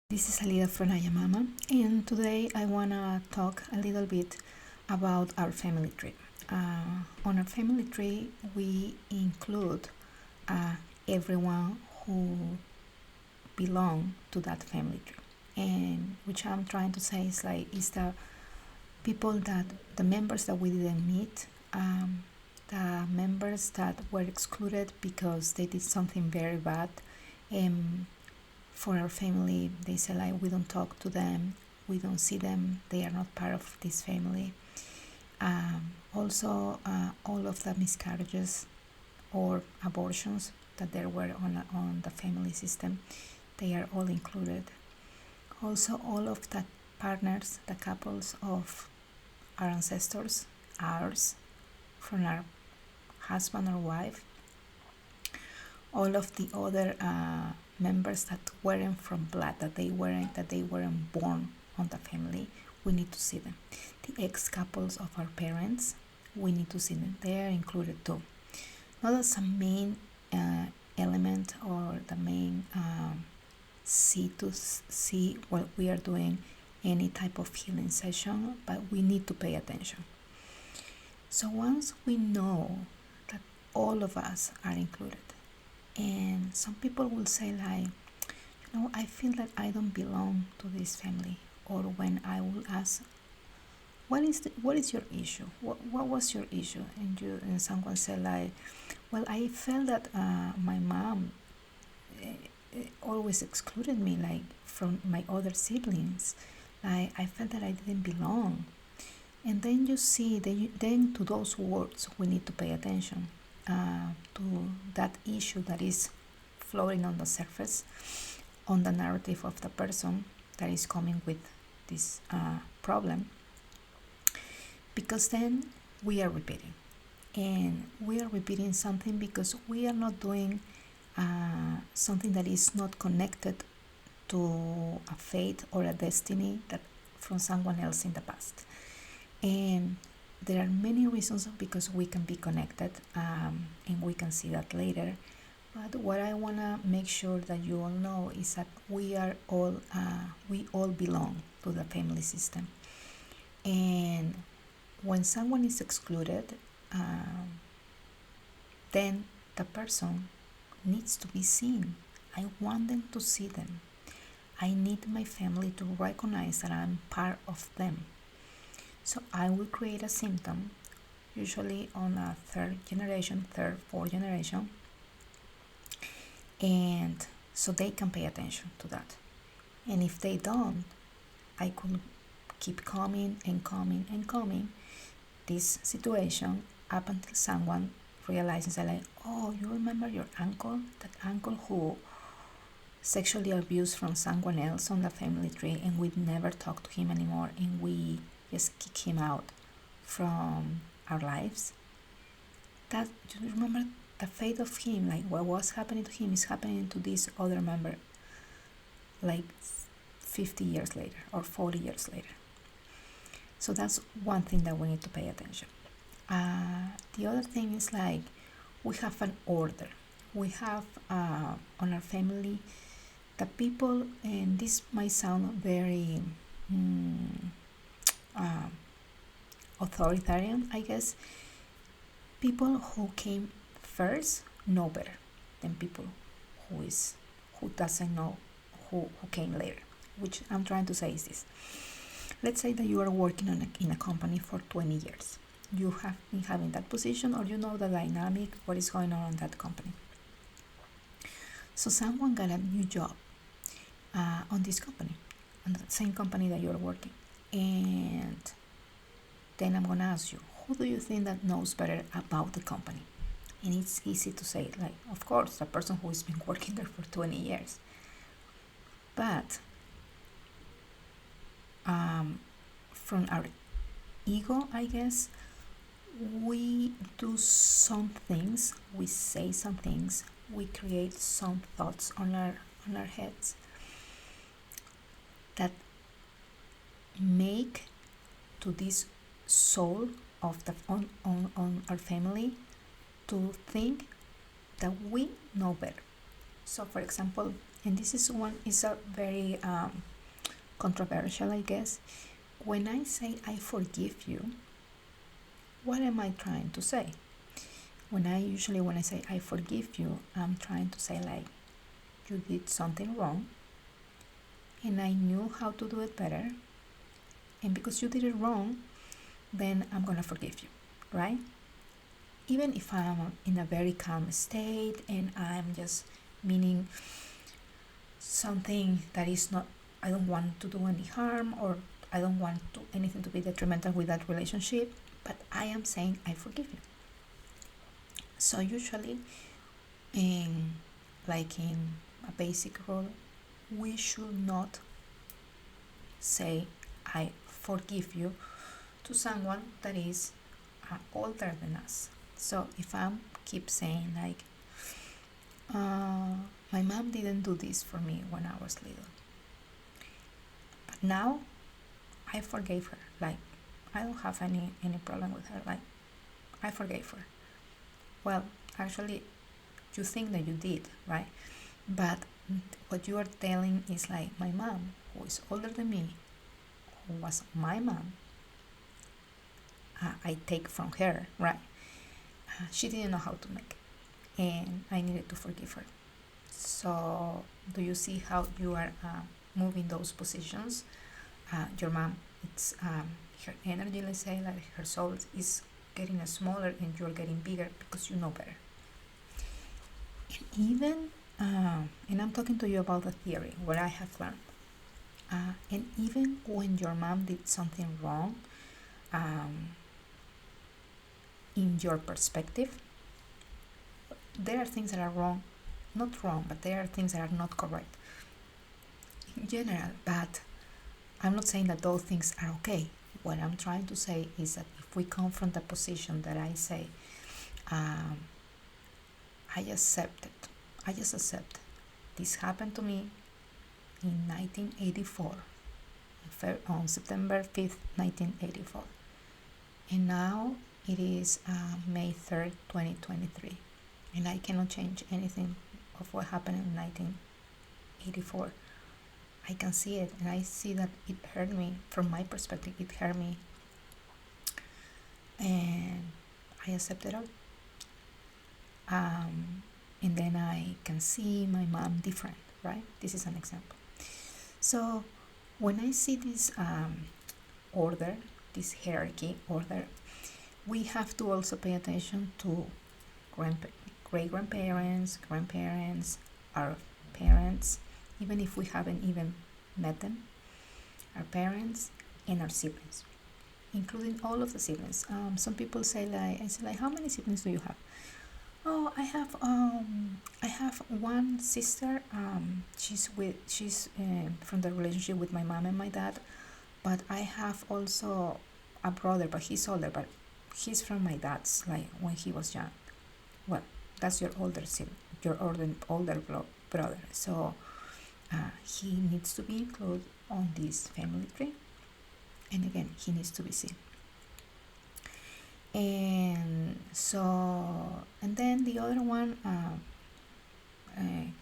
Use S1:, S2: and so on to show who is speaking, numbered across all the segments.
S1: This is Alida from Ayamama, and today I want to talk a little bit about our family tree. On our family tree, we include everyone who belong to that family tree, and which I'm trying to say is the people that the members that we didn't meet, the members that were excluded because they did something very bad. For our family, they say like we don't talk to them, we don't see them, they are not part of this family. Also, all of the miscarriages or abortions that there were on the family system, they are all included. Also, all of the partners, the couples of our ancestors, ours, from our husband or wife, all of the other members that weren't from blood, that they weren't born on the family, we need to see them. The ex-couples of our parents, we need to see them. They are included too. Not as a main element or the main see what we are doing any type of healing session, but we need to pay attention. So once we know that all of us are included, and some people will say like, I feel that I don't belong to this family. Or when I will ask, what is your issue? What was your issue? And someone said like, well, I felt that my mom always excluded me like from my other siblings. I felt that I didn't belong. And then you see, then to those words we need to pay attention. To that issue that is floating on the surface, on the narrative of the person that is coming with this problem, because then we are repeating, and we are repeating something because we are not doing something that is not connected to a fate or a destiny that from someone else in the past. And there are many reasons because we can be connected, and we can see that later. But what I want to make sure that you all know is that we all belong to the family system. And when someone is excluded, then the person needs to be seen. I want them to see them. I need my family to recognize that I'm part of them. So I will create a symptom, usually on a third, fourth generation, and so they can pay attention to that. And if they don't, I could keep coming this situation up until someone realizes that like, oh, you remember your uncle? That uncle who sexually abused from someone else on the family tree, and we'd never talk to him anymore, and we just kick him out from our lives. That, you remember the fate of him, like what was happening to him is happening to this other member like 50 years later or 40 years later. So that's one thing that we need to pay attention. The other thing is like, we have an order. We have on our family the people, and this might sound very authoritarian, I guess. People who came first know better than people who doesn't know who came later. Which I'm trying to say is this: let's say that you are working in a company for 20 years. You have been having that position, or you know the dynamic, what is going on in that company. So someone got a new job on this company, on the same company that you're working, and then I'm gonna ask you, who do you think that knows better about the company? And it's easy to say, like, of course, the person who has been working there for 20 years. But from our ego, I guess, we do some things, we say some things, we create some thoughts on our heads that make to this soul of the on our family to think that we know better. So for example, and this is a very controversial, I guess. When I say I forgive you, what am I trying to say? When I say I forgive you, I'm trying to say like you did something wrong and I knew how to do it better, and because you did it wrong, then I'm gonna forgive you, right? Even if I'm in a very calm state and I'm just meaning something that is not, I don't want to do any harm, or I don't want to anything to be detrimental with that relationship, but I am saying I forgive you. So usually, in like in a basic rule, we should not say I forgive you to someone that is older than us. So if I keep saying like, my mom didn't do this for me when I was little, but now I forgave her. Like I don't have any problem with her. Like I forgave her. Well, actually, you think that you did, right? But what you are telling is like my mom, who is older than me, who was my mom, I take from her, right? She didn't know how to make, and I needed to forgive her. So, do you see how you are moving those positions? Your mom, it's her energy, let's say, like her soul is getting smaller, and you're getting bigger because you know better. And even, and I'm talking to you about the theory, what I have learned. And even when your mom did something wrong, um, in your perspective, there are things that are wrong, not wrong, but there are things that are not correct in general. But I'm not saying that those things are okay. What I'm trying to say is that if we confront the position that I say, um, I accept it. I just accept this happened to me in 1984, on September 5th, 1984. And now it is May 3rd, 2023. And I cannot change anything of what happened in 1984. I can see it, and I see that it hurt me. From my perspective, it hurt me. And I accept it all. And then I can see my mom different, right? This is an example. So when I see this order, this hierarchy order, we have to also pay attention to great grandparents, grandparents, our parents, even if we haven't even met them, our parents, and our siblings, including all of the siblings. Some people say like, I say like, how many siblings do you have? Oh, I have one sister. She's from the relationship with my mom and my dad, but I have also a brother, but he's older, but he's from my dad's, like when he was young. Well, that's your older sibling, your older brother. So he needs to be included on this family tree, and again, he needs to be seen. And so, and then the other one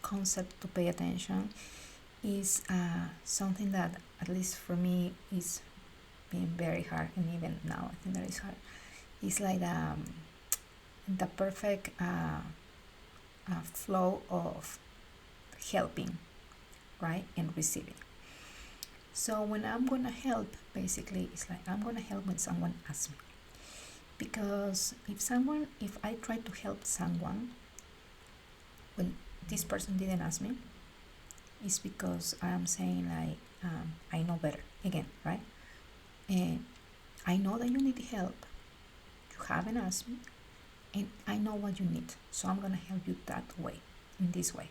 S1: concept to pay attention is something that, at least for me, is being very hard, and even now I think that is hard. It's like the perfect flow of helping, right, and receiving. So when I'm gonna help, basically, it's like I'm gonna help when someone asks me. Because if I try to help someone when this person didn't ask me, it's because I'm saying like, I know better, again, right? And I know that you need help, you haven't asked me, and I know what you need, so I'm gonna help you that way, in this way.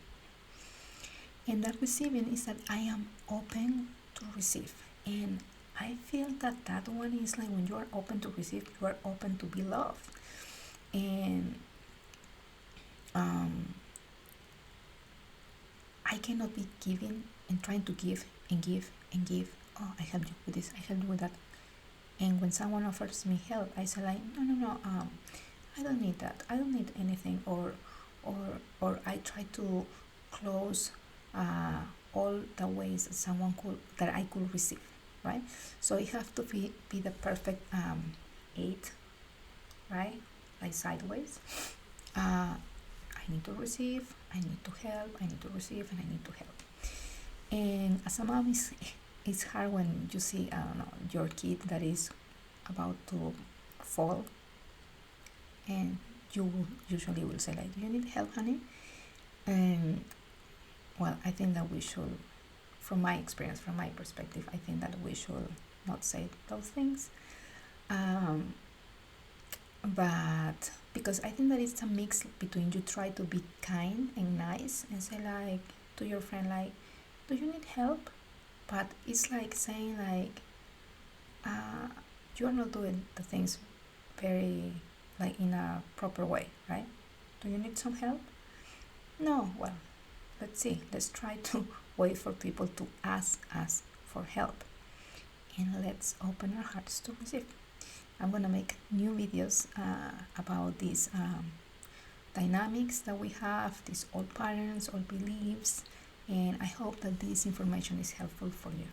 S1: And that receiving is that I am open to receive, and I feel that that one is like when you are open to receive, you are open to be loved. And I cannot be giving and trying to give and give and give. Oh, I help you with this, I help you with that. And when someone offers me help, I say like, no, I don't need that. I don't need anything, or I try to close all the ways that I could receive, right? So it have to be the perfect eight, right? Like sideways. I need to receive, I need to help, I need to receive, and I need to help. And as a mom, it's hard when you see, I don't know, your kid that is about to fall, and you usually will say like, "Do you need help, honey?" And well, I think that we should, from my experience, from my perspective, I think that we should not say those things. Um, but because I think that it's a mix between you try to be kind and nice and say like to your friend like, "Do you need help?" But it's like saying like, uh, "You are not doing the things very like in a proper way, right? Do you need some help?" No. Well, let's see. Let's try to wait for people to ask us for help, and let's open our hearts to receive. I'm gonna make new videos about these dynamics that we have, these old patterns, old beliefs, and I hope that this information is helpful for you.